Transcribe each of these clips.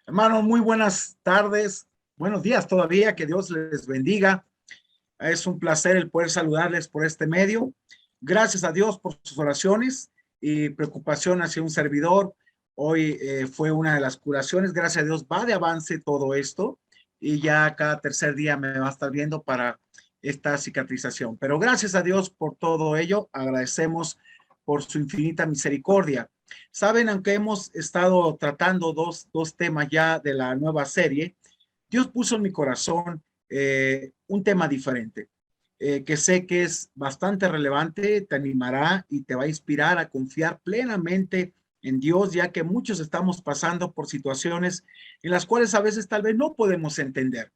Hermanos, muy buenas tardes, buenos días todavía, que Dios les bendiga. Es un placer el poder saludarles por este medio. Gracias a Dios por sus oraciones y preocupación hacia un servidor. Hoy fue una de las curaciones. Gracias a Dios va de avance todo esto y ya cada tercer día me va a estar viendo para esta cicatrización. Pero gracias a Dios por todo ello. Agradecemos por su infinita misericordia. Saben, aunque hemos estado tratando dos temas ya de la nueva serie, Dios puso en mi corazón un tema diferente, que sé que es bastante relevante, te animará y te va a inspirar a confiar plenamente en Dios, ya que muchos estamos pasando por situaciones en las cuales a veces tal vez no podemos entender.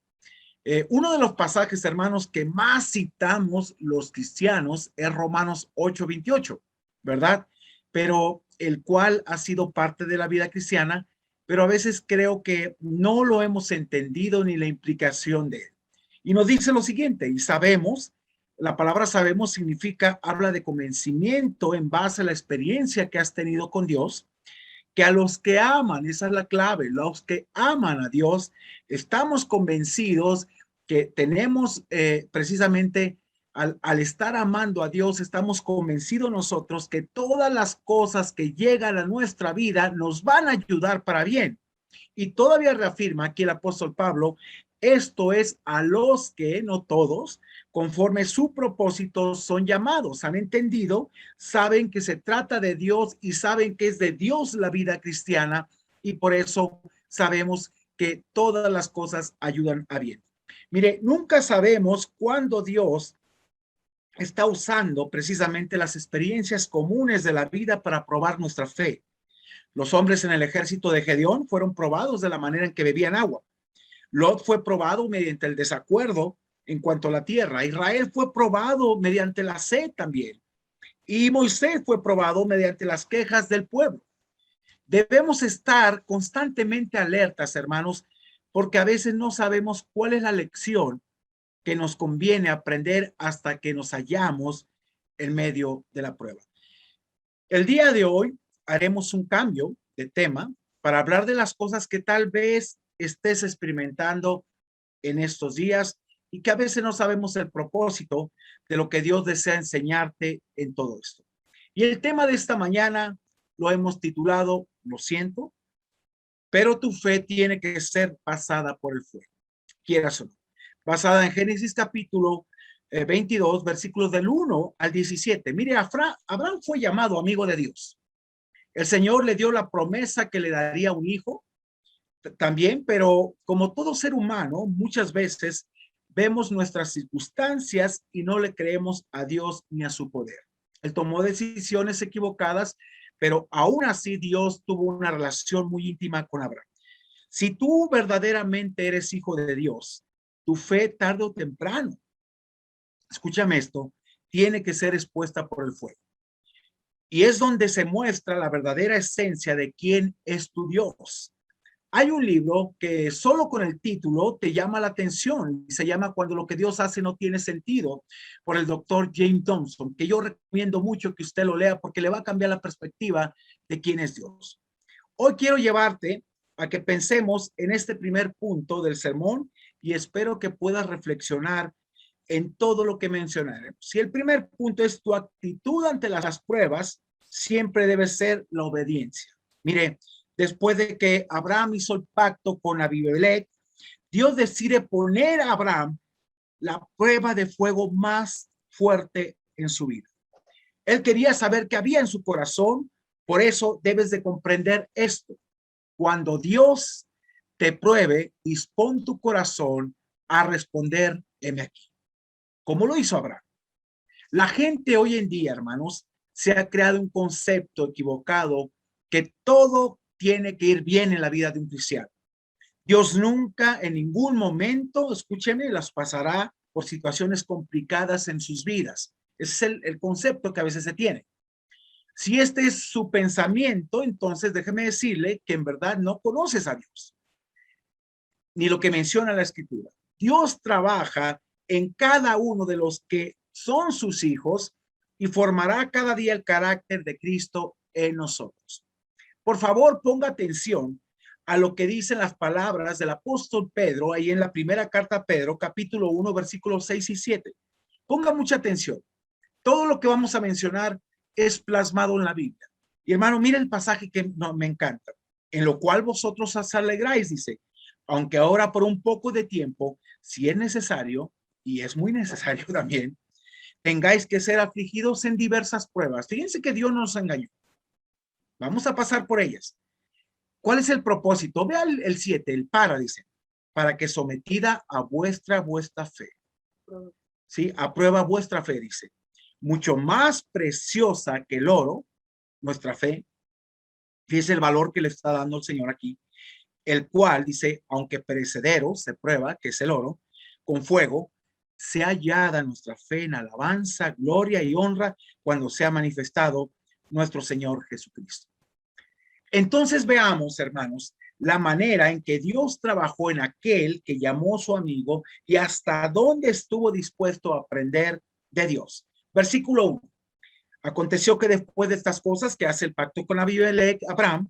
Uno de los pasajes, hermanos, que más citamos los cristianos es Romanos 8:28, ¿verdad? Pero el cual ha sido parte de la vida cristiana, pero a veces creo que no lo hemos entendido ni la implicación de él. Y nos dice lo siguiente, y sabemos, la palabra sabemos significa, habla de convencimiento en base a la experiencia que has tenido con Dios, que a los que aman, esa es la clave, los que aman a Dios, estamos convencidos que tenemos precisamente al estar amando a Dios, estamos convencidos nosotros que todas las cosas que llegan a nuestra vida nos van a ayudar para bien. Y todavía reafirma aquí el apóstol Pablo, esto es a los que, no todos, conforme su propósito son llamados, han entendido, saben que se trata de Dios y saben que es de Dios la vida cristiana y por eso sabemos que todas las cosas ayudan a bien. Mire, nunca sabemos cuándo Dios está usando precisamente las experiencias comunes de la vida para probar nuestra fe. Los hombres en el ejército de Gedeón fueron probados de la manera en que bebían agua. Lot fue probado mediante el desacuerdo en cuanto a la tierra. Israel fue probado mediante la sed también. Y Moisés fue probado mediante las quejas del pueblo. Debemos estar constantemente alertas, hermanos, porque a veces no sabemos cuál es la lección que nos conviene aprender hasta que nos hallamos en medio de la prueba. El día de hoy haremos un cambio de tema para hablar de las cosas que tal vez estés experimentando en estos días y que a veces no sabemos el propósito de lo que Dios desea enseñarte en todo esto. Y el tema de esta mañana lo hemos titulado, lo siento, pero tu fe tiene que ser pasada por el fuego, quieras o no. Basada en Génesis capítulo 22, versículos del 1 al 17. Mire, Abraham fue llamado amigo de Dios. El Señor le dio la promesa que le daría un hijo también, pero como todo ser humano, muchas veces vemos nuestras circunstancias y no le creemos a Dios ni a su poder. Él tomó decisiones equivocadas, pero aún así Dios tuvo una relación muy íntima con Abraham. Si tú verdaderamente eres hijo de Dios, tu fe tarde o temprano, escúchame esto, tiene que ser expuesta por el fuego. Y es donde se muestra la verdadera esencia de quién es tu Dios. Hay un libro que solo con el título te llama la atención y se llama Cuando lo que Dios hace no tiene sentido, por el doctor James Thompson, que yo recomiendo mucho que usted lo lea porque le va a cambiar la perspectiva de quién es Dios. Hoy quiero llevarte a que pensemos en este primer punto del sermón y espero que puedas reflexionar en todo lo que mencionaremos. Si el primer punto es tu actitud ante las pruebas, siempre debe ser la obediencia. Mire, después de que Abraham hizo el pacto con Abimelech, Dios decide poner a Abraham la prueba de fuego más fuerte en su vida. Él quería saber qué había en su corazón, por eso debes de comprender esto. Cuando Dios te pruebe, dispón tu corazón a responder, heme aquí. ¿Cómo lo hizo Abraham? La gente hoy en día, hermanos, se ha creado un concepto equivocado que todo tiene que ir bien en la vida de un cristiano. Dios nunca en ningún momento, escúcheme, las pasará por situaciones complicadas en sus vidas. Ese es el concepto que a veces se tiene. Si este es su pensamiento, entonces déjeme decirle que en verdad no conoces a Dios, ni lo que menciona la Escritura. Dios trabaja en cada uno de los que son sus hijos y formará cada día el carácter de Cristo en nosotros. Por favor, ponga atención a lo que dicen las palabras del apóstol Pedro, ahí en la primera carta a Pedro, capítulo 1, versículos 6 y 7. Ponga mucha atención. Todo lo que vamos a mencionar es plasmado en la Biblia. Y hermano, mire el pasaje que me encanta. En lo cual vosotros os alegráis, dice, aunque ahora por un poco de tiempo, si es necesario, y es muy necesario también, tengáis que ser afligidos en diversas pruebas. Fíjense que Dios nos engañó. Vamos a pasar por ellas. ¿Cuál es el propósito? Vea el 7, el para, dice, para que sometida a vuestra fe. ¿Sí? A prueba vuestra fe, dice. Mucho más preciosa que el oro, nuestra fe. Fíjese el valor que le está dando el Señor aquí. El cual, dice, aunque perecedero, se prueba, que es el oro, con fuego, sea hallada nuestra fe en alabanza, gloria y honra cuando sea manifestado nuestro Señor Jesucristo. Entonces veamos, hermanos, la manera en que Dios trabajó en aquel que llamó su amigo y hasta dónde estuvo dispuesto a aprender de Dios. Versículo 1. Aconteció que después de estas cosas que hace el pacto con Abimelech, Abraham,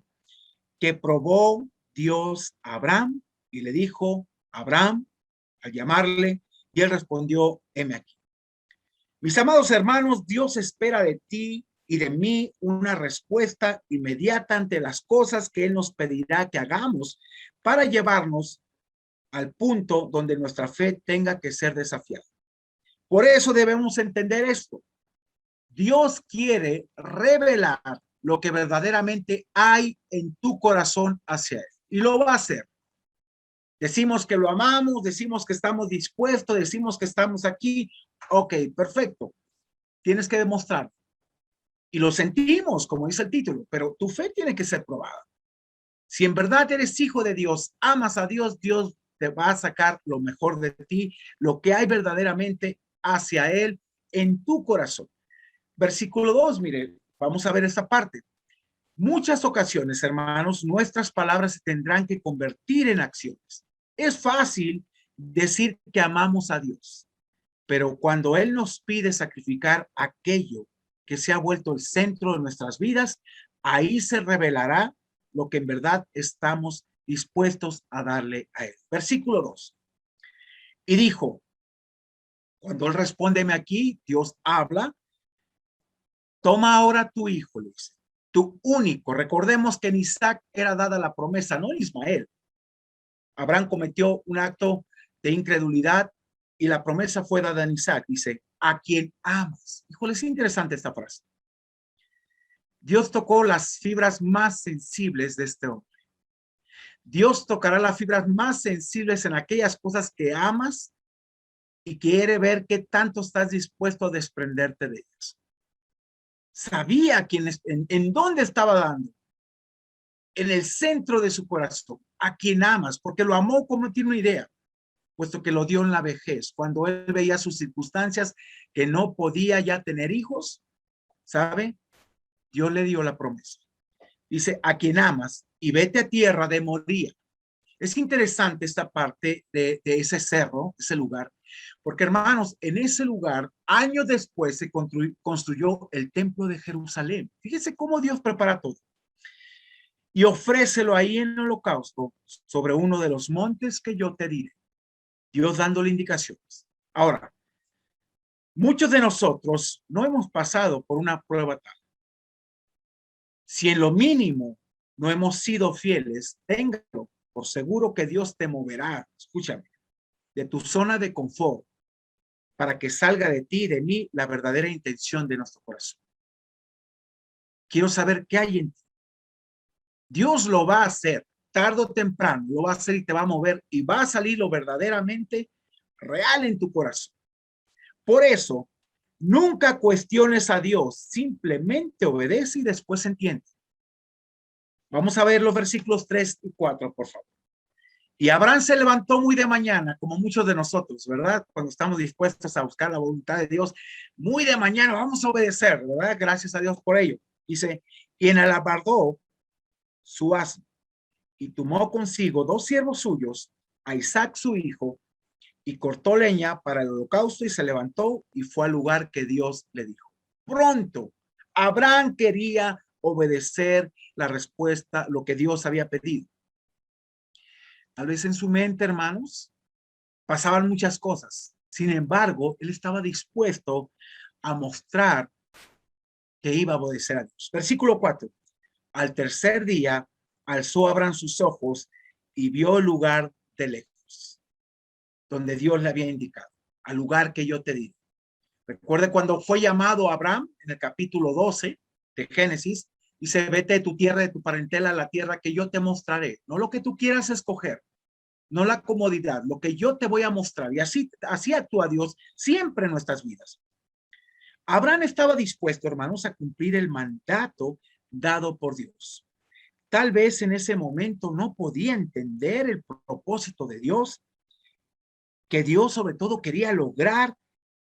que probó Dios a Abraham y le dijo, Abraham, al llamarle, y él respondió, heme aquí. Mis amados hermanos, Dios espera de ti y de mí una respuesta inmediata ante las cosas que Él nos pedirá que hagamos para llevarnos al punto donde nuestra fe tenga que ser desafiada. Por eso debemos entender esto. Dios quiere revelar lo que verdaderamente hay en tu corazón hacia Él. Y lo va a hacer. Decimos que lo amamos, decimos que estamos dispuestos, decimos que estamos aquí. Ok, perfecto. Tienes que demostrar. Y lo sentimos, como dice el título, pero tu fe tiene que ser probada. Si en verdad eres hijo de Dios, amas a Dios, Dios te va a sacar lo mejor de ti, lo que hay verdaderamente hacia Él en tu corazón. Versículo 2, mire, vamos a ver esta parte. Muchas ocasiones, hermanos, nuestras palabras se tendrán que convertir en acciones. Es fácil decir que amamos a Dios, pero cuando Él nos pide sacrificar aquello que se ha vuelto el centro de nuestras vidas, ahí se revelará lo que en verdad estamos dispuestos a darle a Él. Versículo 2. Y dijo, cuando Él respóndeme aquí, Dios habla, toma ahora tu hijo, le dice, tu único. Recordemos que en Isaac era dada la promesa, no en Ismael. Abraham cometió un acto de incredulidad y la promesa fue dada en Isaac. Dice, a quien amas. Híjole, es interesante esta frase. Dios tocó las fibras más sensibles de este hombre. Dios tocará las fibras más sensibles en aquellas cosas que amas y quiere ver qué tanto estás dispuesto a desprenderte de ellas. Sabía en dónde estaba dando. En el centro de su corazón, a quien amas, porque lo amó como no tiene una idea, puesto que lo dio en la vejez, cuando él veía sus circunstancias, que no podía ya tener hijos, ¿sabe? Dios le dio la promesa. Dice, a quien amas, y vete a tierra de Moría. Es interesante esta parte de ese cerro, ese lugar, porque hermanos, en ese lugar, años después se construyó el templo de Jerusalén. Fíjense cómo Dios prepara todo. Y ofrécelo ahí en el holocausto sobre uno de los montes que yo te diré. Dios dándole indicaciones. Ahora, muchos de nosotros no hemos pasado por una prueba tal. Si en lo mínimo no hemos sido fieles, téngalo por seguro que Dios te moverá, escúchame, de tu zona de confort para que salga de ti y de mí la verdadera intención de nuestro corazón. Quiero saber qué hay en ti. Dios lo va a hacer, tarde o temprano, lo va a hacer y te va a mover y va a salir lo verdaderamente real en tu corazón. Por eso, nunca cuestiones a Dios, simplemente obedece y después entiende. Vamos a ver los versículos 3 y 4, por favor. Y Abraham se levantó muy de mañana, como muchos de nosotros, ¿verdad? Cuando estamos dispuestos a buscar la voluntad de Dios, muy de mañana vamos a obedecer, ¿verdad? Gracias a Dios por ello. Dice, y enalabardó su asno y tomó consigo 2 siervos suyos, a Isaac su hijo, y cortó leña para el holocausto y se levantó y fue al lugar que Dios le dijo. Pronto, Abraham quería obedecer la respuesta, lo que Dios había pedido. Tal vez en su mente, hermanos, pasaban muchas cosas. Sin embargo, él estaba dispuesto a mostrar que iba a obedecer a Dios. Versículo 4. Al tercer día, alzó Abraham sus ojos y vio el lugar de lejos, donde Dios le había indicado, al lugar que yo te di. Recuerde cuando fue llamado Abraham en el capítulo 12 de Génesis, dice, vete de tu tierra, de tu parentela, a la tierra que yo te mostraré. No lo que tú quieras escoger, no la comodidad, lo que yo te voy a mostrar. Y así actúa Dios siempre en nuestras vidas. Abraham estaba dispuesto, hermanos, a cumplir el mandato dado por Dios. Tal vez en ese momento no podía entender el propósito de Dios, que Dios sobre todo quería lograr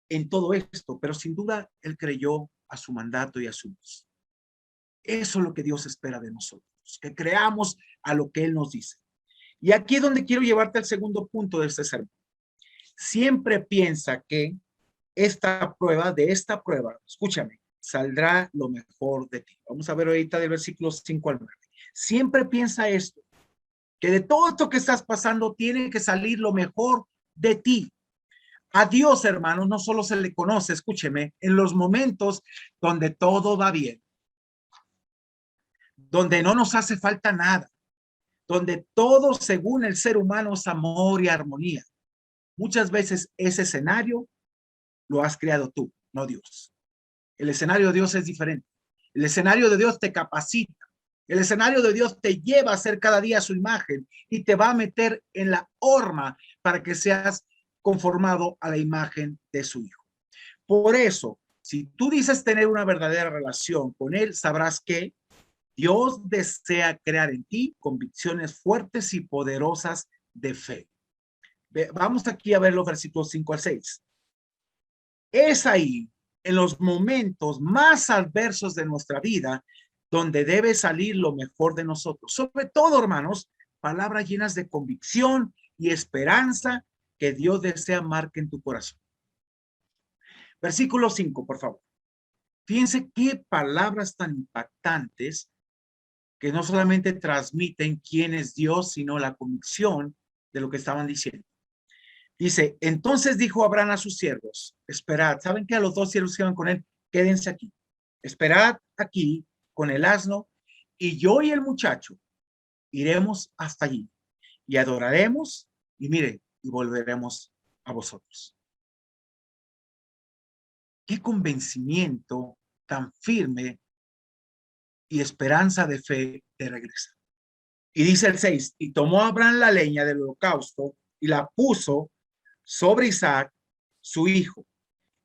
en todo esto, pero sin duda él creyó a su mandato y a su voz. Eso es lo que Dios espera de nosotros, que creamos a lo que él nos dice. Y aquí es donde quiero llevarte al segundo punto de este sermón. Siempre piensa que de esta prueba, escúchame, saldrá lo mejor de ti. Vamos a ver ahorita del versículo 5 al 9. Siempre piensa esto, que de todo esto que estás pasando tiene que salir lo mejor de ti. A Dios, hermanos, no solo se le conoce, escúcheme, en los momentos donde todo va bien, donde no nos hace falta nada, donde todo según el ser humano es amor y armonía. Muchas veces ese escenario lo has creado tú, no Dios. El escenario de Dios es diferente. El escenario de Dios te capacita. El escenario de Dios te lleva a ser cada día su imagen y te va a meter en la horma para que seas conformado a la imagen de su Hijo. Por eso, si tú dices tener una verdadera relación con Él, sabrás que Dios desea crear en ti convicciones fuertes y poderosas de fe. Vamos aquí a ver los versículos 5 al 6. Es ahí, en los momentos más adversos de nuestra vida, donde debe salir lo mejor de nosotros. Sobre todo, hermanos, palabras llenas de convicción y esperanza que Dios desea marque en tu corazón. Versículo 5, por favor. Fíjense qué palabras tan impactantes que no solamente transmiten quién es Dios, sino la convicción de lo que estaban diciendo. Dice, entonces dijo Abraham a sus siervos, esperad, ¿saben que a los dos siervos que iban con él? Quédense aquí, esperad aquí con el asno y yo y el muchacho iremos hasta allí y adoraremos y miren, y volveremos a vosotros. Qué convencimiento tan firme y esperanza de fe de regreso. Y dice el 6, y tomó Abraham la leña del holocausto y la puso sobre Isaac, su hijo.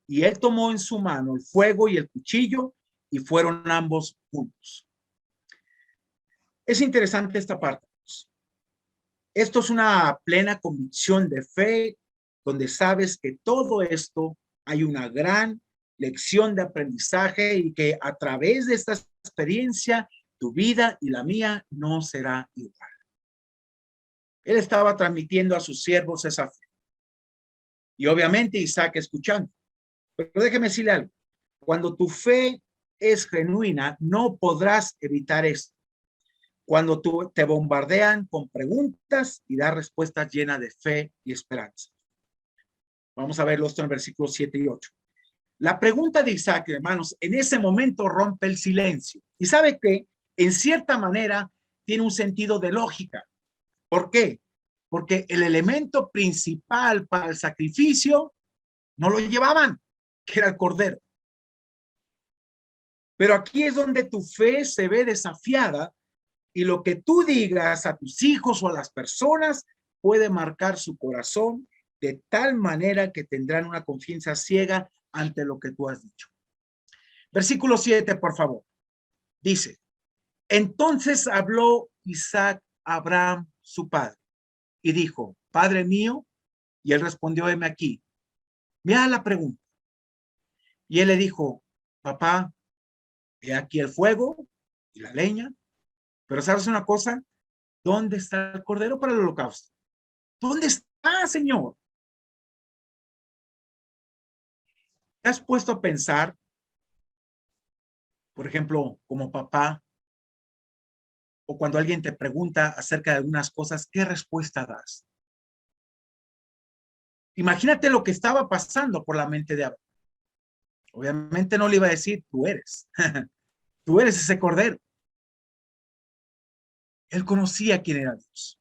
Y él tomó en su mano el fuego y el cuchillo y fueron ambos juntos. Es interesante esta parte. Esto es una plena convicción de fe donde sabes que todo esto hay una gran lección de aprendizaje y que a través de esta experiencia tu vida y la mía no será igual. Él estaba transmitiendo a sus siervos esa fe. Y obviamente Isaac escuchando. Pero déjeme decirle algo. Cuando tu fe es genuina, no podrás evitar esto. Cuando tú te bombardean con preguntas y das respuestas llenas de fe y esperanza. Vamos a verlo esto en versículos 7 y 8. La pregunta de Isaac, hermanos, en ese momento rompe el silencio. Y sabe que, en cierta manera, tiene un sentido de lógica. ¿Por qué? Porque el elemento principal para el sacrificio no lo llevaban, que era el cordero. Pero aquí es donde tu fe se ve desafiada y lo que tú digas a tus hijos o a las personas puede marcar su corazón de tal manera que tendrán una confianza ciega ante lo que tú has dicho. Versículo 7, por favor. Dice, entonces habló Isaac a Abraham, su padre, y dijo, Padre mío, y él respondió, heme aquí. Mira la pregunta. Y él le dijo, papá, he aquí el fuego y la leña, pero ¿sabes una cosa? ¿Dónde está el cordero para el holocausto? ¿Dónde está, Señor? ¿Te has puesto a pensar, por ejemplo, como papá o cuando alguien te pregunta acerca de algunas cosas, ¿qué respuesta das? Imagínate lo que estaba pasando por la mente de Abraham. Obviamente no le iba a decir, tú eres, tú eres ese cordero. Él conocía quién era Dios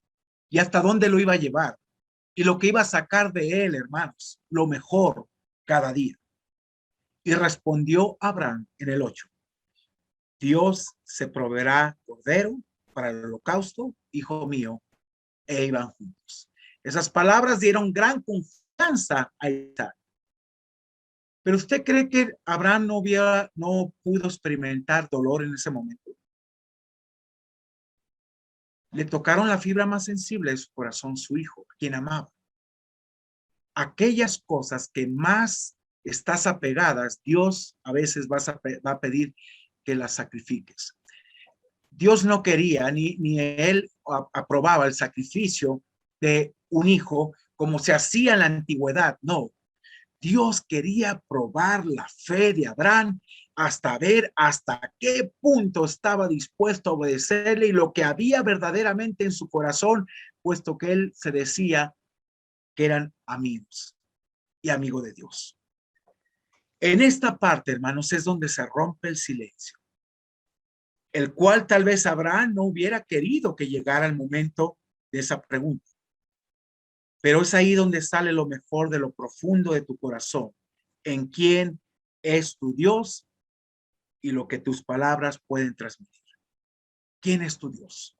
y hasta dónde lo iba a llevar y lo que iba a sacar de él, hermanos, lo mejor cada día. Y respondió Abraham en el 8: Dios se proveerá cordero para el holocausto, hijo mío, e iban juntos. Esas palabras dieron gran confianza a Isaac. Pero usted cree que Abraham no pudo experimentar dolor en ese momento. Le tocaron la fibra más sensible de su corazón, su hijo, quien amaba. Aquellas cosas que más estás apegadas, Dios a veces va a pedir que las sacrifiques. Dios no quería, ni él aprobaba el sacrificio de un hijo como se hacía en la antigüedad. No, Dios quería probar la fe de Abraham hasta ver hasta qué punto estaba dispuesto a obedecerle y lo que había verdaderamente en su corazón, puesto que él se decía que eran amigos y amigo de Dios. En esta parte, hermanos, es donde se rompe el silencio, el cual tal vez Abraham no hubiera querido que llegara el momento de esa pregunta. Pero es ahí donde sale lo mejor de lo profundo de tu corazón, en quién es tu Dios y lo que tus palabras pueden transmitir. ¿Quién es tu Dios?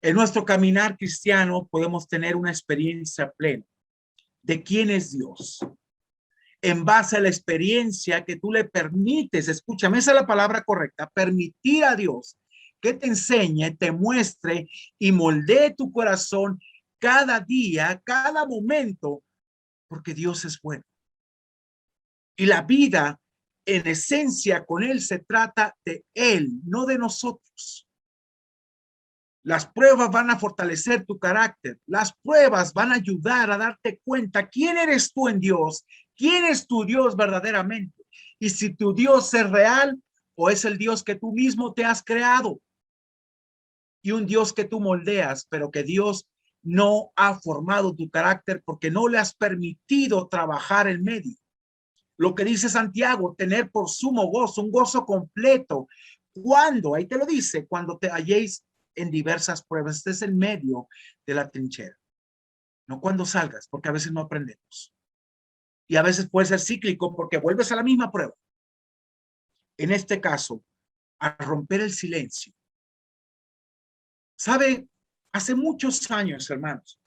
En nuestro caminar cristiano podemos tener una experiencia plena de quién es Dios. En base a la experiencia que tú le permites, escúchame, esa es la palabra correcta, permitir a Dios que te enseñe, te muestre y moldee tu corazón cada día, cada momento, porque Dios es bueno. Y la vida, en esencia, con Él se trata de Él, no de nosotros. Las pruebas van a fortalecer tu carácter. Las pruebas van a ayudar a darte cuenta quién eres tú en Dios, quién es tu Dios verdaderamente. Y si tu Dios es real o es el Dios que tú mismo te has creado. Y un Dios que tú moldeas, pero que Dios no ha formado tu carácter porque no le has permitido trabajar en medio. Lo que dice Santiago, tener por sumo gozo, un gozo completo. ¿Cuándo? Ahí te lo dice, cuando te halléis en diversas pruebas. Este es el medio de la trinchera. No cuando salgas, porque a veces no aprendemos. Y a veces puede ser cíclico porque vuelves a la misma prueba. En este caso, a romper el silencio. ¿Sabe? Hace muchos años, hermanos,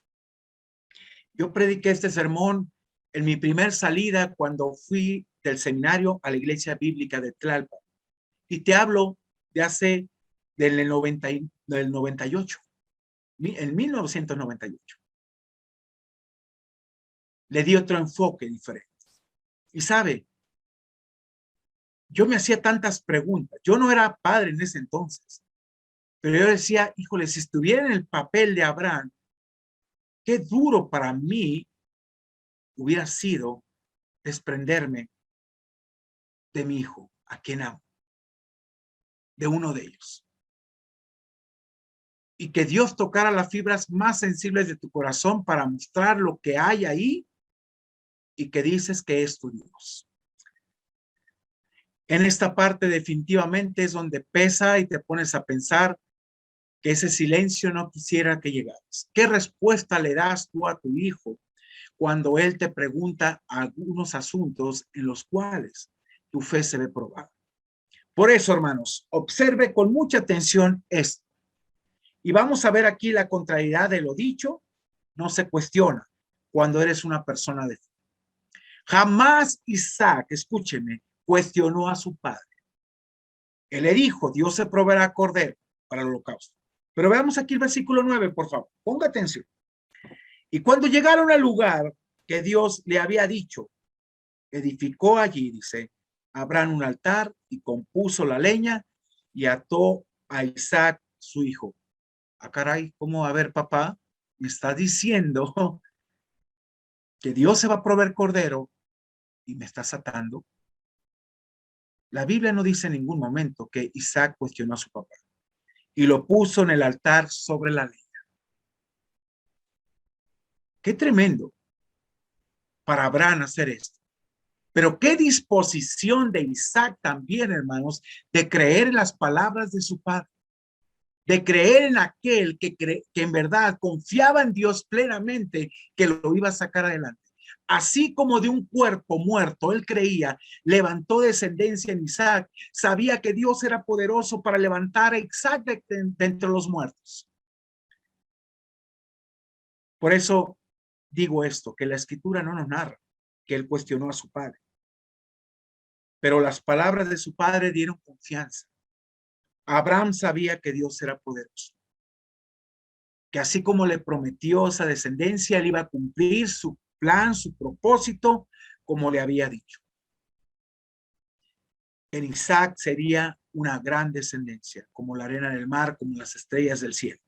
yo prediqué este sermón en mi primer salida cuando fui del seminario a la iglesia bíblica de Tlalpan. Y te hablo de hace del 98, en 1998. Le di otro enfoque diferente. Y sabe, yo me hacía tantas preguntas. Yo no era padre en ese entonces, pero yo decía, híjole, si estuviera en el papel de Abraham, qué duro para mí hubiera sido desprenderme de mi hijo, a quien amo, de uno de ellos. Y que Dios tocara las fibras más sensibles de tu corazón para mostrar lo que hay ahí y que dices que es tu Dios. En esta parte definitivamente es donde pesa y te pones a pensar que ese silencio no quisiera que llegaras. ¿Qué respuesta le das tú a tu hijo cuando él te pregunta algunos asuntos en los cuales tu fe se ve probada? Por eso, hermanos, observe con mucha atención esto. Y vamos a ver aquí la contrariedad de lo dicho. No se cuestiona cuando eres una persona de fe. Jamás Isaac, escúcheme, cuestionó a su padre. Él le dijo, Dios se proveerá cordero para el holocausto. Pero veamos aquí el versículo 9, por favor. Ponga atención. Y cuando llegaron al lugar que Dios le había dicho, edificó allí, dice, Abraham un altar y compuso la leña y ató a Isaac, su hijo. Ah, caray, ¿cómo? A ver, papá, me está diciendo que Dios se va a proveer cordero y me estás atando. La Biblia no dice en ningún momento que Isaac cuestionó a su papá y lo puso en el altar sobre la leña. Qué tremendo para Abraham hacer esto. Pero qué disposición de Isaac también, hermanos, de creer en las palabras de su padre, de creer en aquel que en verdad confiaba en Dios plenamente, que lo iba a sacar adelante. Así como de un cuerpo muerto, él creía, levantó descendencia en Isaac, sabía que Dios era poderoso para levantar a Isaac de entre los muertos. Por eso digo esto, que la escritura no nos narra que él cuestionó a su padre, pero las palabras de su padre dieron confianza. Abraham sabía que Dios era poderoso, que así como le prometió esa descendencia, él iba a cumplir su plan, su propósito, como le había dicho. En Isaac sería una gran descendencia, como la arena del mar, como las estrellas del cielo.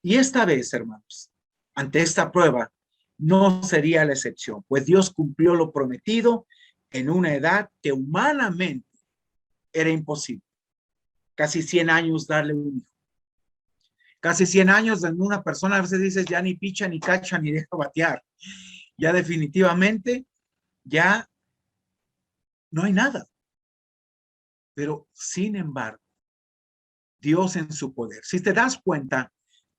Y esta vez, hermanos, ante esta prueba, no sería la excepción, pues Dios cumplió lo prometido en una edad que humanamente era imposible. Casi 100 años darle un hijo. Casi 100 años en una persona, a veces dices, ya ni picha, ni cacha, ni deja batear. Ya definitivamente, ya no hay nada. Pero sin embargo, Dios en su poder, si te das cuenta,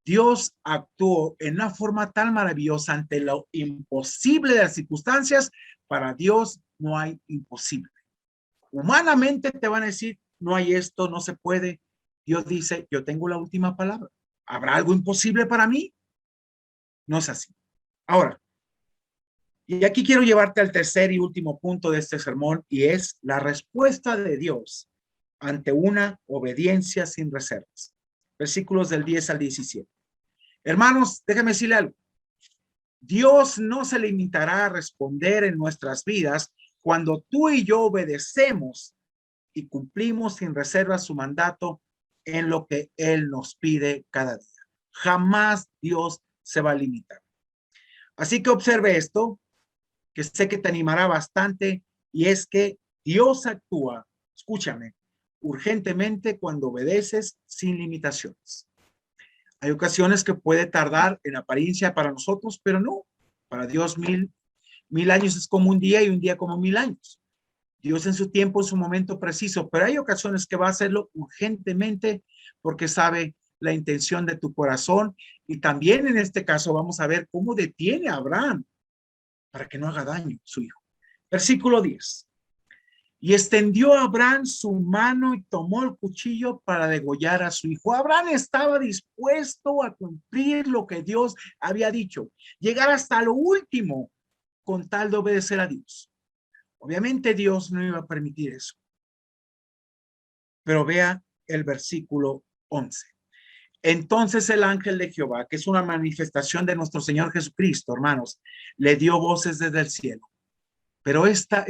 Dios actuó en una forma tan maravillosa ante lo imposible de las circunstancias. Para Dios no hay imposible. Humanamente te van a decir, no hay esto, no se puede. Dios dice, yo tengo la última palabra. ¿Habrá algo imposible para mí? No es así. Ahora, y aquí quiero llevarte al tercer y último punto de este sermón, y es la respuesta de Dios ante una obediencia sin reservas. Versículos del 10 al 17. Hermanos, déjame decirle algo. Dios no se limitará a responder en nuestras vidas cuando tú y yo obedecemos y cumplimos sin reservas su mandato en lo que Él nos pide cada día. Jamás Dios se va a limitar. Así que observe esto, que sé que te animará bastante, y es que Dios actúa, escúchame, urgentemente cuando obedeces sin limitaciones. Hay ocasiones que puede tardar en apariencia para nosotros, pero no. Para Dios mil años es como un día y un día como 1000 años. Dios en su tiempo, en su momento preciso, pero hay ocasiones que va a hacerlo urgentemente porque sabe la intención de tu corazón. Y también en este caso vamos a ver cómo detiene a Abraham para que no haga daño a su hijo. Versículo 10. Y extendió a Abraham su mano y tomó el cuchillo para degollar a su hijo. Abraham estaba dispuesto a cumplir lo que Dios había dicho, llegar hasta lo último con tal de obedecer a Dios. Obviamente Dios no iba a permitir eso. Pero vea el versículo 11. Entonces el ángel de Jehová, que es una manifestación de nuestro Señor Jesucristo, hermanos, le dio voces desde el cielo. Pero esta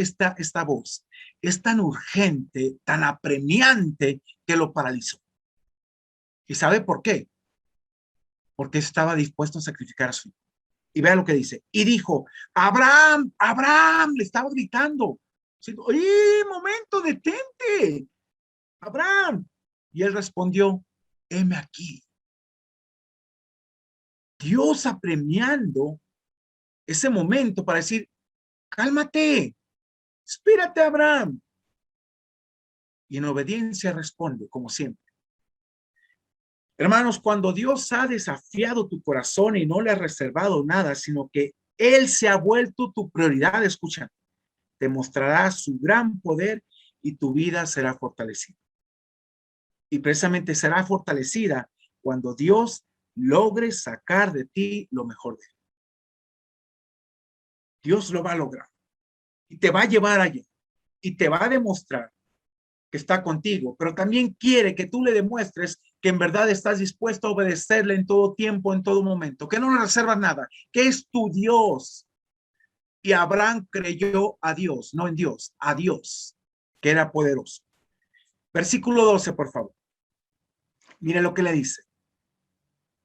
voz es tan urgente, tan apremiante, que lo paralizó. ¿Y sabe por qué? Porque estaba dispuesto a sacrificar a su hijo. Y vea lo que dice. Y dijo, Abraham, Abraham, le estaba gritando. ¡Oye, momento, detente! Abraham. Y él respondió, heme aquí. Dios apremiando ese momento para decir, cálmate, espérate, Abraham. Y en obediencia responde, como siempre. Hermanos, cuando Dios ha desafiado tu corazón y no le ha reservado nada, sino que Él se ha vuelto tu prioridad, escucha, te mostrará su gran poder y tu vida será fortalecida. Y precisamente será fortalecida cuando Dios logre sacar de ti lo mejor de Él. Dios lo va a lograr y te va a llevar allá y te va a demostrar que está contigo, pero también quiere que tú le demuestres que en verdad estás dispuesto a obedecerle en todo tiempo, en todo momento, que no le reservas nada, que es tu Dios. Y Abraham creyó a Dios, no en Dios, a Dios, que era poderoso. Versículo 12, por favor. Mire lo que le dice.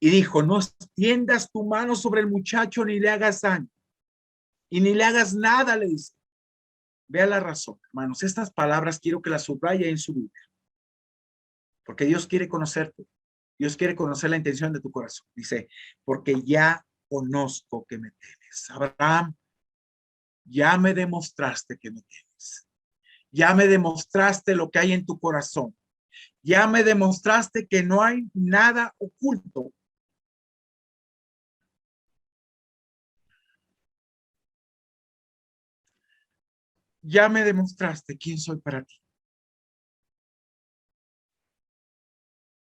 Y dijo, no extiendas tu mano sobre el muchacho ni le hagas daño. Y ni le hagas nada, le dice. Vea la razón, hermanos. Estas palabras quiero que las subraye en su Biblia, porque Dios quiere conocerte. Dios quiere conocer la intención de tu corazón. Dice, porque ya conozco que me temes. Abraham, ya me demostraste que me temes. Ya me demostraste lo que hay en tu corazón. Ya me demostraste que no hay nada oculto. Ya me demostraste quién soy para ti.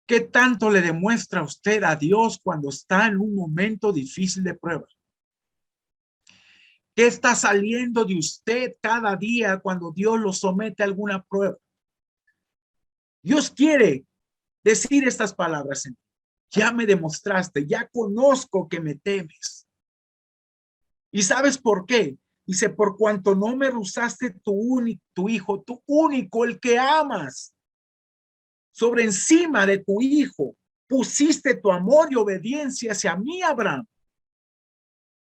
¿Qué tanto le demuestra usted a Dios cuando está en un momento difícil de prueba? ¿Qué está saliendo de usted cada día cuando Dios lo somete a alguna prueba? Dios quiere decir estas palabras en ti. Ya me demostraste, ya conozco que me temes. ¿Y sabes por qué? Dice, por cuanto no me rehusaste tu hijo, tu único, el que amas. Sobre encima de tu hijo, pusiste tu amor y obediencia hacia mí, Abraham.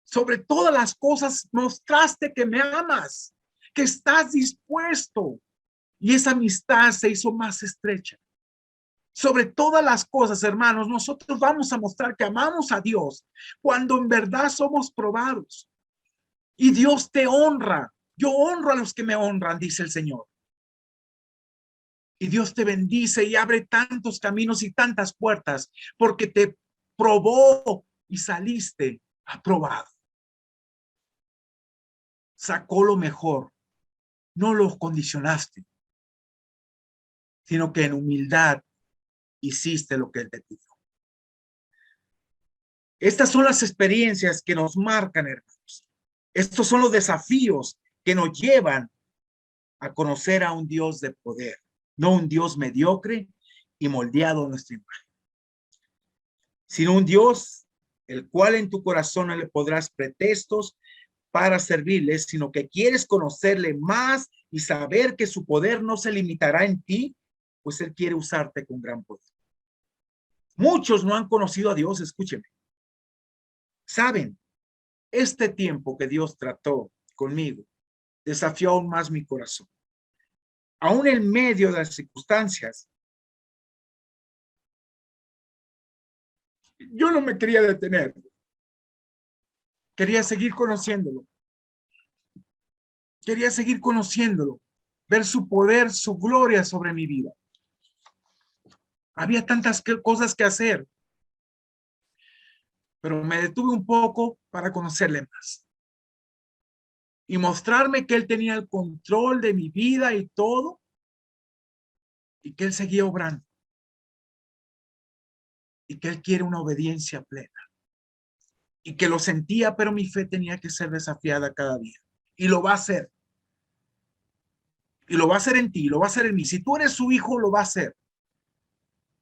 Sobre todas las cosas mostraste que me amas, que estás dispuesto. Y esa amistad se hizo más estrecha. Sobre todas las cosas, hermanos, nosotros vamos a mostrar que amamos a Dios cuando en verdad somos probados. Y Dios te honra. Yo honro a los que me honran, dice el Señor. Y Dios te bendice y abre tantos caminos y tantas puertas porque te probó y saliste aprobado. Sacó lo mejor. No lo condicionaste, sino que en humildad hiciste lo que Él te pidió. Estas son las experiencias que nos marcan, hermanos. Estos son los desafíos que nos llevan a conocer a un Dios de poder, no un Dios mediocre y moldeado a nuestra imagen, sino un Dios el cual en tu corazón no le podrás pretextos para servirle, sino que quieres conocerle más y saber que su poder no se limitará en ti, pues Él quiere usarte con gran poder. Muchos no han conocido a Dios, escúcheme. Saben, este tiempo que Dios trató conmigo desafió aún más mi corazón. Aún en medio de las circunstancias, yo no me quería detener. Quería seguir conociéndolo. Quería seguir conociéndolo, ver su poder, su gloria sobre mi vida. Había tantas cosas que hacer, pero me detuve un poco para conocerle más y mostrarme que Él tenía el control de mi vida y todo, y que Él seguía obrando, y que Él quiere una obediencia plena, y que lo sentía, pero mi fe tenía que ser desafiada cada día, y lo va a hacer. Y lo va a hacer en ti, lo va a hacer en mí. Si tú eres su hijo, lo va a hacer.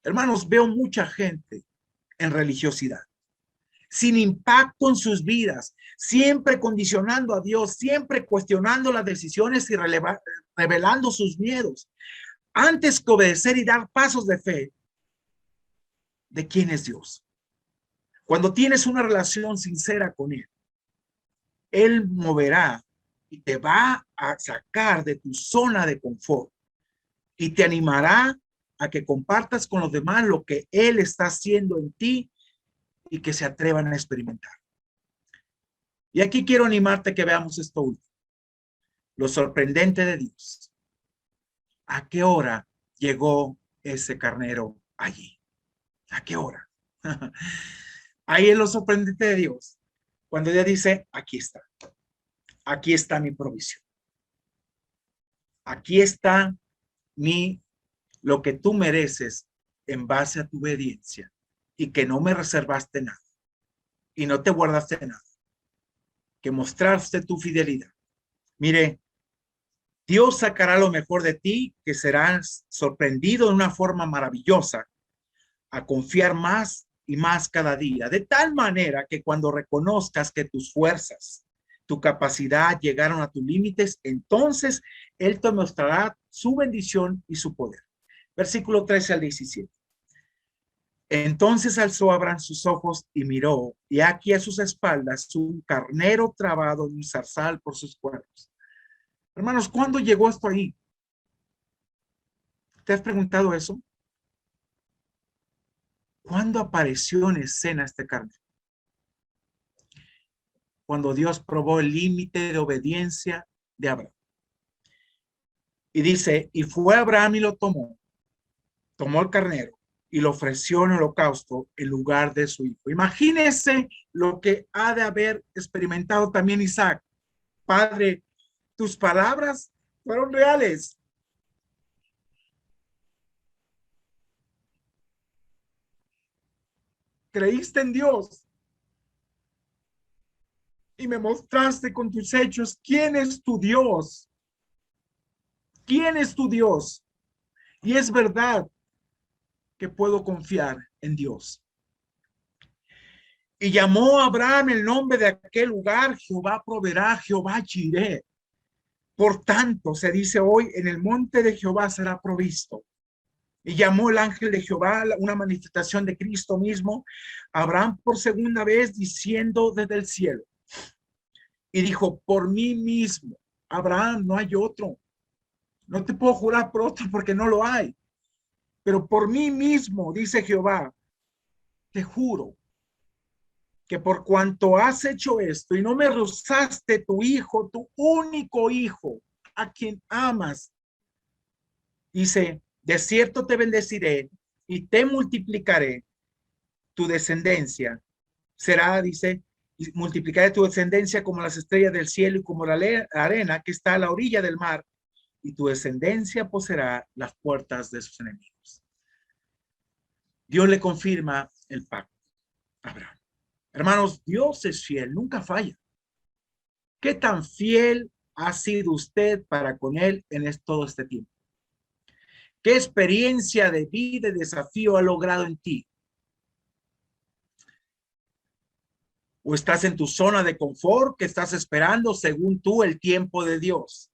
Hermanos, veo mucha gente en religiosidad, sin impacto en sus vidas, siempre condicionando a Dios, siempre cuestionando las decisiones y revelando sus miedos, antes que obedecer y dar pasos de fe de quién es Dios. Cuando tienes una relación sincera con Él, Él moverá y te va a sacar de tu zona de confort y te animará a que compartas con los demás lo que Él está haciendo en ti y que se atrevan a experimentar. Y aquí quiero animarte a que veamos esto último. Lo sorprendente de Dios. ¿A qué hora llegó ese carnero allí? ¿A qué hora? Ahí es lo sorprendente de Dios. Cuando ella dice, aquí está mi provisión. Aquí está lo que tú mereces en base a tu obediencia y que no me reservaste nada y no te guardaste nada, que mostraste tu fidelidad. Mire, Dios sacará lo mejor de ti, que serás sorprendido de una forma maravillosa a confiar más y más cada día, de tal manera que cuando reconozcas que tus fuerzas, tu capacidad llegaron a tus límites, entonces Él te mostrará su bendición y su poder. Versículo 13 al 17. Entonces alzó Abraham sus ojos y miró, y aquí a sus espaldas un carnero trabado en un zarzal por sus cuernos. Hermanos, ¿cuándo llegó esto ahí? ¿Te has preguntado eso? ¿Cuándo apareció en escena este carnero? Cuando Dios probó el límite de obediencia de Abraham. Y dice, y fue Abraham y lo tomó el carnero y lo ofreció en holocausto en lugar de su hijo. Imagínese lo que ha de haber experimentado también Isaac. Padre, tus palabras fueron reales. Creíste en Dios y me mostraste con tus hechos quién es tu Dios. ¿Quién es tu Dios? Y es verdad que puedo confiar en Dios. Y llamó a Abraham el nombre de aquel lugar, Jehová proveerá, Jehová Jireh. Por tanto, se dice hoy, en el monte de Jehová será provisto. Y llamó el ángel de Jehová, una manifestación de Cristo mismo, a Abraham por segunda vez, diciendo desde el cielo. Y dijo, por mí mismo, Abraham, no hay otro. No te puedo jurar por otro porque no lo hay. Pero por mí mismo, dice Jehová, te juro que por cuanto has hecho esto y no me rozaste tu hijo, tu único hijo, a quien amas, dice, de cierto te bendeciré y te multiplicaré tu descendencia. Será, dice, y multiplicaré tu descendencia como las estrellas del cielo y como la arena que está a la orilla del mar, y tu descendencia poseerá las puertas de sus enemigos. Dios le confirma el pacto a Abraham. Hermanos, Dios es fiel, nunca falla. ¿Qué tan fiel ha sido usted para con él en todo este tiempo? ¿Qué experiencia de vida y desafío ha logrado en ti? ¿O estás en tu zona de confort que estás esperando según tú el tiempo de Dios?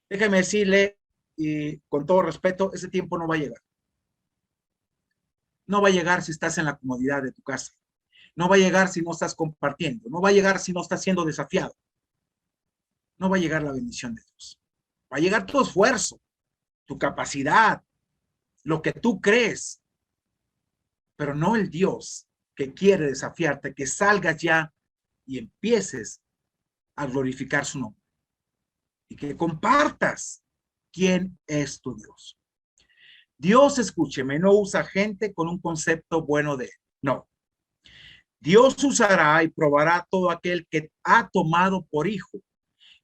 Déjeme decirle, y con todo respeto, ese tiempo no va a llegar. No va a llegar si estás en la comodidad de tu casa. No va a llegar si no estás compartiendo. No va a llegar si no estás siendo desafiado. No va a llegar la bendición de Dios. Va a llegar tu esfuerzo, tu capacidad, lo que tú crees, pero no el Dios que quiere desafiarte, que salgas ya y empieces a glorificar su nombre y que compartas quién es tu Dios. Dios, escúcheme, no usa gente con un concepto bueno de él. No. Dios usará y probará todo aquel que ha tomado por hijo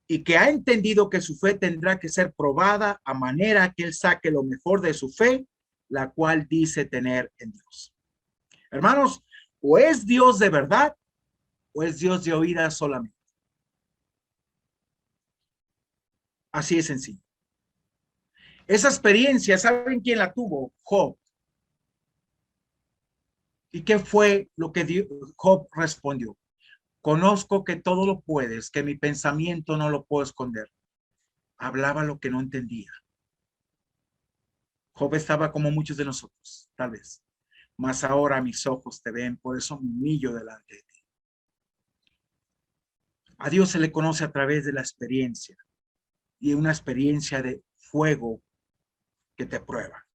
y que ha entendido que su fe tendrá que ser probada a manera que él saque lo mejor de su fe, la cual dice tener en Dios. Hermanos, o es Dios de verdad o es Dios de oídas solamente. Así es sencillo. Esa experiencia, ¿saben quién la tuvo? Job. ¿Y qué fue lo que Job respondió? Conozco que todo lo puedes, que mi pensamiento no lo puedo esconder. Hablaba lo que no entendía. Job estaba como muchos de nosotros, tal vez. Mas ahora mis ojos te ven, por eso me humillo delante de ti. A Dios se le conoce a través de la experiencia y una experiencia de fuego que te prueba.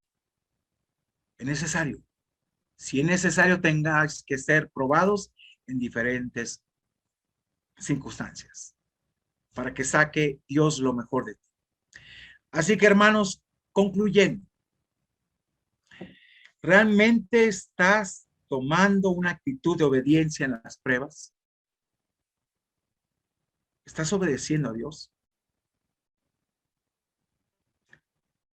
Es necesario. Si es necesario, tengáis que ser probados en diferentes circunstancias para que saque Dios lo mejor de ti. Así que, hermanos, concluyendo, ¿realmente estás tomando una actitud de obediencia en las pruebas? ¿Estás obedeciendo a Dios?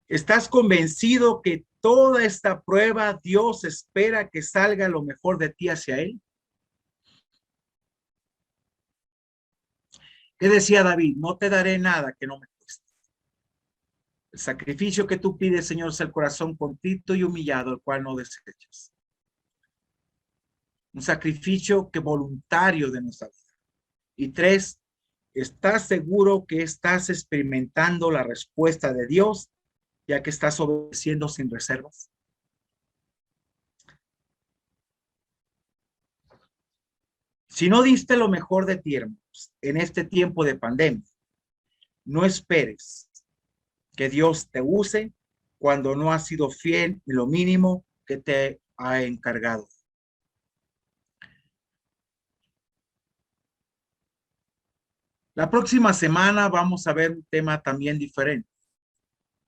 ¿Estás convencido que toda esta prueba Dios espera que salga lo mejor de ti hacia Él? ¿Qué decía David? No te daré nada que no me cueste. El sacrificio que tú pides, Señor, es el corazón contrito y humillado, el cual no desechas. Un sacrificio que voluntario de nuestra vida. Y 3, ¿estás seguro que estás experimentando la respuesta de Dios, ya que estás obedeciendo sin reservas? Si no diste lo mejor de ti, hermanos, en este tiempo de pandemia, No esperes que Dios te use cuando no has sido fiel en lo mínimo que te ha encargado. La próxima semana vamos a ver un tema también diferente,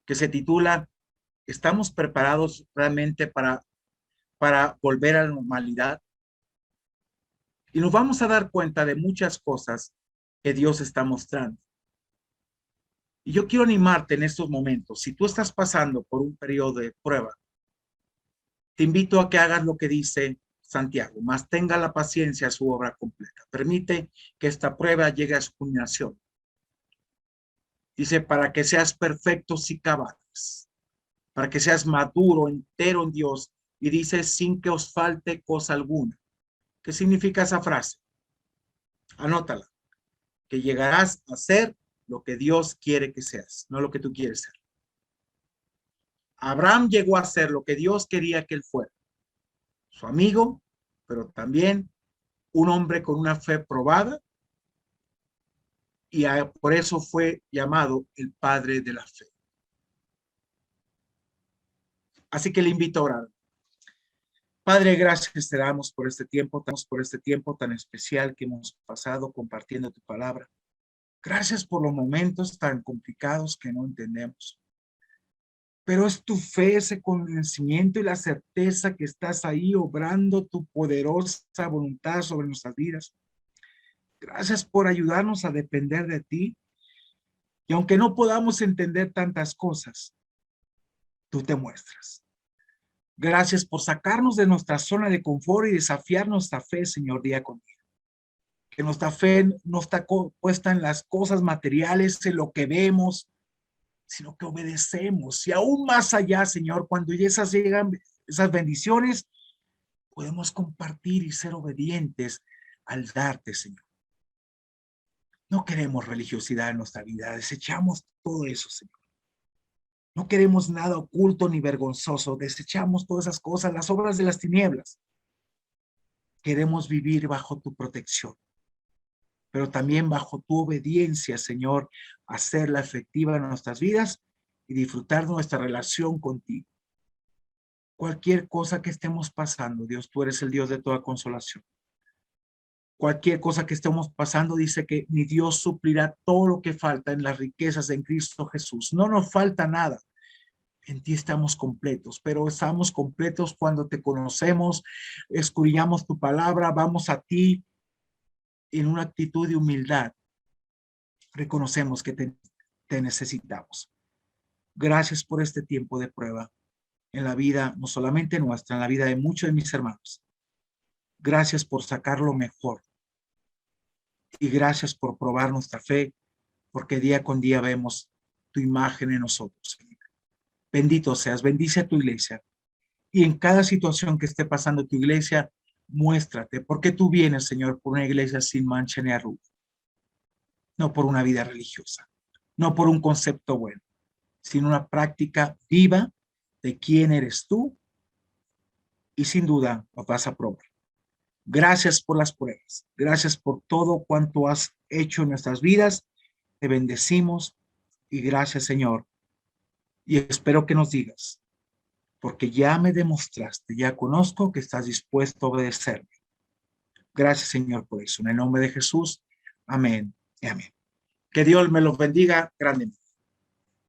que se titula ¿Estamos preparados realmente para volver a la normalidad? Y nos vamos a dar cuenta de muchas cosas que Dios está mostrando. Y yo quiero animarte en estos momentos. Si tú estás pasando por un periodo de prueba, te invito a que hagas lo que dice Santiago, mas tenga la paciencia a su obra completa. Permite que esta prueba llegue a su culminación. Dice, para que seas perfectos y cabales, para que seas maduro, entero en Dios. Y dice, sin que os falte cosa alguna. ¿Qué significa esa frase? Anótala. Que llegarás a ser lo que Dios quiere que seas, no lo que tú quieres ser. Abraham llegó a ser lo que Dios quería que él fuera. Su amigo, pero también un hombre con una fe probada, y por eso fue llamado el padre de la fe. Así que le invito a orar. Padre, gracias te damos por este tiempo tan especial que hemos pasado compartiendo tu palabra. Gracias por los momentos tan complicados que no entendemos. Pero es tu fe, ese convencimiento y la certeza que estás ahí obrando tu poderosa voluntad sobre nuestras vidas. Gracias por ayudarnos a depender de ti. Y aunque no podamos entender tantas cosas, tú te muestras. Gracias por sacarnos de nuestra zona de confort y desafiar nuestra fe, Señor, día con día. Que nuestra fe no está puesta en las cosas materiales, en lo que vemos, sino que obedecemos. Y aún más allá, Señor, cuando esas llegan, esas bendiciones, podemos compartir y ser obedientes al darte, Señor. No queremos religiosidad en nuestra vida, desechamos todo eso, Señor. No queremos nada oculto ni vergonzoso, desechamos todas esas cosas, las obras de las tinieblas. Queremos vivir bajo tu protección, pero también bajo tu obediencia, Señor, hacerla efectiva en nuestras vidas y disfrutar de nuestra relación contigo. Cualquier cosa que estemos pasando, Dios, tú eres el Dios de toda consolación. Cualquier cosa que estemos pasando, dice que mi Dios suplirá todo lo que falta en las riquezas en Cristo Jesús. No nos falta nada. En ti estamos completos, pero estamos completos cuando te conocemos, escudriñamos tu palabra, vamos a ti en una actitud de humildad. Reconocemos que te necesitamos. Gracias por este tiempo de prueba en la vida, no solamente nuestra, en la vida de muchos de mis hermanos. Gracias por sacar lo mejor. Y gracias por probar nuestra fe, porque día con día vemos tu imagen en nosotros. Bendito seas, bendice a tu iglesia. Y en cada situación que esté pasando tu iglesia, muéstrate, porque tú vienes, Señor, por una iglesia sin mancha ni arruga. No por una vida religiosa, no por un concepto bueno, sino una práctica viva de quién eres tú, y sin duda lo vas a probar. Gracias por las pruebas, gracias por todo cuanto has hecho en nuestras vidas. Te bendecimos y gracias, Señor. Y espero que nos digas, porque ya me demostraste, ya conozco que estás dispuesto a obedecerme. Gracias, Señor, por eso. En el nombre de Jesús, amén y amén. Que Dios me los bendiga grandemente.